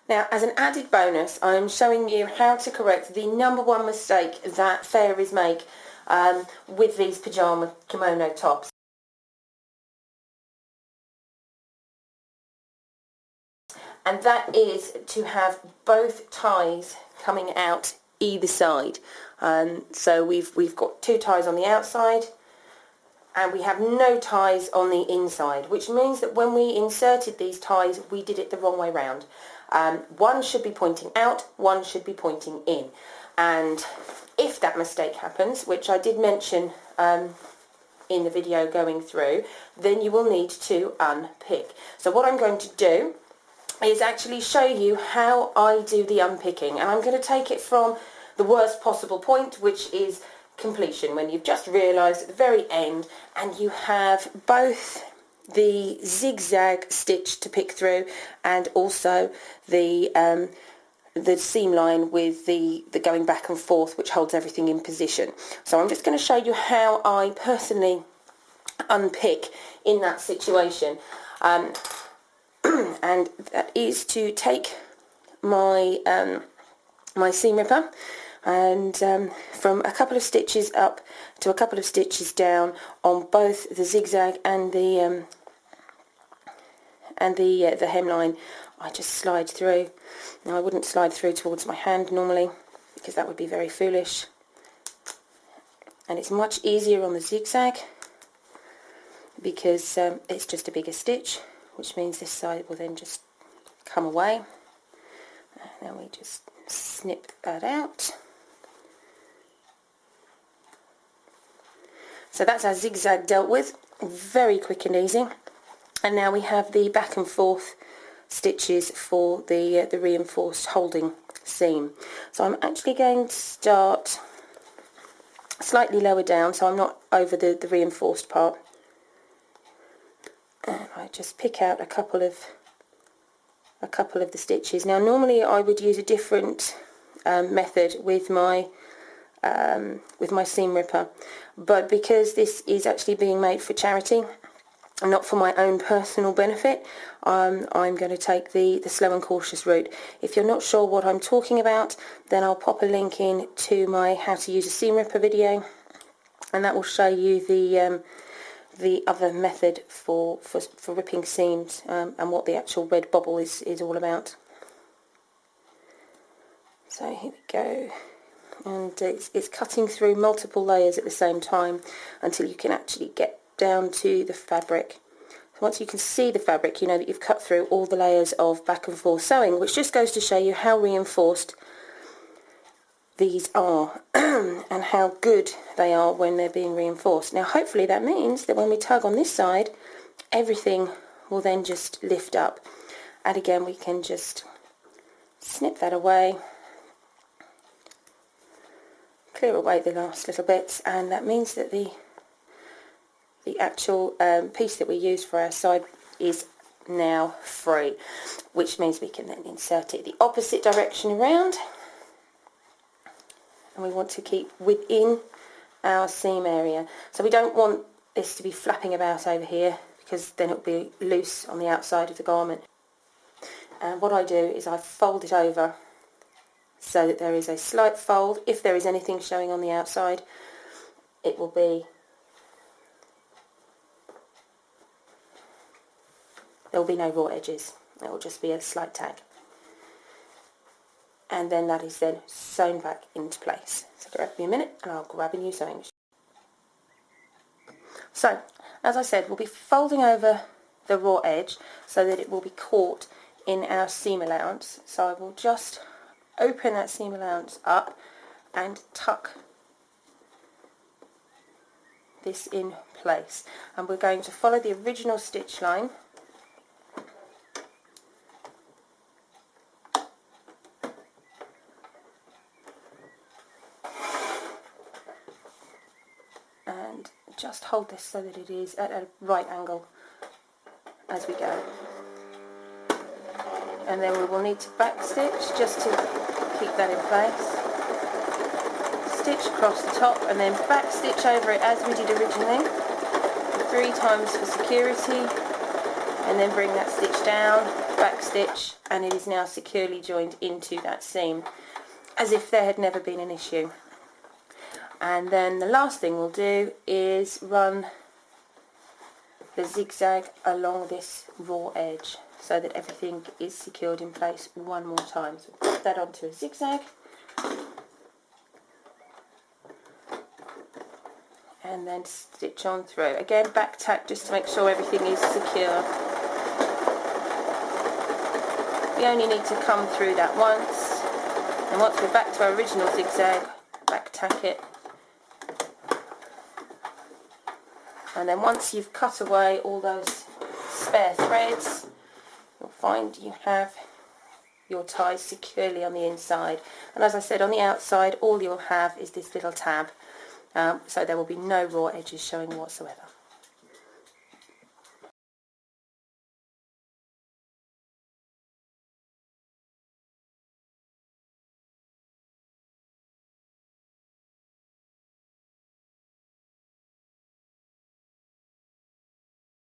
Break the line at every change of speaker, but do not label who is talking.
Now, as an added bonus, I'm showing you how to correct the #1 mistake that fairies make with these pyjama kimono tops. And that is to have both ties coming out either side. So we've got 2 ties on the outside, and we have no ties on the inside, which means that when we inserted these ties, we did it the wrong way round. One should be pointing out, one should be pointing in. And if that mistake happens, which I did mention in the video going through, then you will need to unpick. So what I'm going to do is actually show you how I do the unpicking, and I'm going to take it from the worst possible point, which is completion, when you've just realised at the very end and you have both the zigzag stitch to pick through and also the seam line with the going back and forth, which holds everything in position. So I'm just going to show you how I personally unpick in that situation. And that is to take my my seam ripper and from a couple of stitches up to a couple of stitches down on both the zigzag and the hemline, I just slide through. Now, I wouldn't slide through towards my hand normally because that would be very foolish, and it's much easier on the zigzag because it's just a bigger stitch, which means this side will then just come away. And then we just snip that out. So that's our zigzag dealt with, very quick and easy. And now we have the back and forth stitches for the reinforced holding seam. So I'm actually going to start slightly lower down, so I'm not over the reinforced part. And I just pick out a couple of the stitches. Now, normally I would use a different method with my seam ripper, but because this is actually being made for charity and not for my own personal benefit, I'm going to take the slow and cautious route. If you're not sure what I'm talking about, then I'll pop a link in to my how to use a seam ripper video, and that will show you the other method for ripping seams and what the actual red bobble is all about. So here we go, and it's cutting through multiple layers at the same time until you can actually get down to the fabric. So once you can see the fabric, you know that you've cut through all the layers of back and forth sewing, which just goes to show you how reinforced these are and how good they are when they're being reinforced. Now, hopefully that means that when we tug on this side, everything will then just lift up, and again we can just snip that away, clear away the last little bits, and that means that the actual piece that we use for our side is now free, which means we can then insert it the opposite direction around. And we want to keep within our seam area. So we don't want this to be flapping about over here, because then it'll be loose on the outside of the garment. And what I do is I fold it over so that there is a slight fold. If there is anything showing on the outside, it will be, there will be no raw edges. It will just be a slight tag. And then that is then sewn back into place. So grab me a minute and I'll grab a new sewing machine. So, as I said, we'll be folding over the raw edge so that it will be caught in our seam allowance. So I will just open that seam allowance up and tuck this in place. And we're going to follow the original stitch line . And just hold this so that it is at a right angle as we go. And then we will need to back stitch just to keep that in place. Stitch across the top and then back stitch over it as we did originally, 3 times for security, and then bring that stitch down back stitch, and it is now securely joined into that seam as if there had never been an issue. And then the last thing we'll do is run the zigzag along this raw edge so that everything is secured in place one more time. So put that onto a zigzag, and then stitch on through. Again, back tack just to make sure everything is secure. We only need to come through that once, and once we're back to our original zigzag, back tack it. And then once you've cut away all those spare threads, you'll find you have your ties securely on the inside. And as I said, on the outside all you'll have is this little tab, so there will be no raw edges showing whatsoever.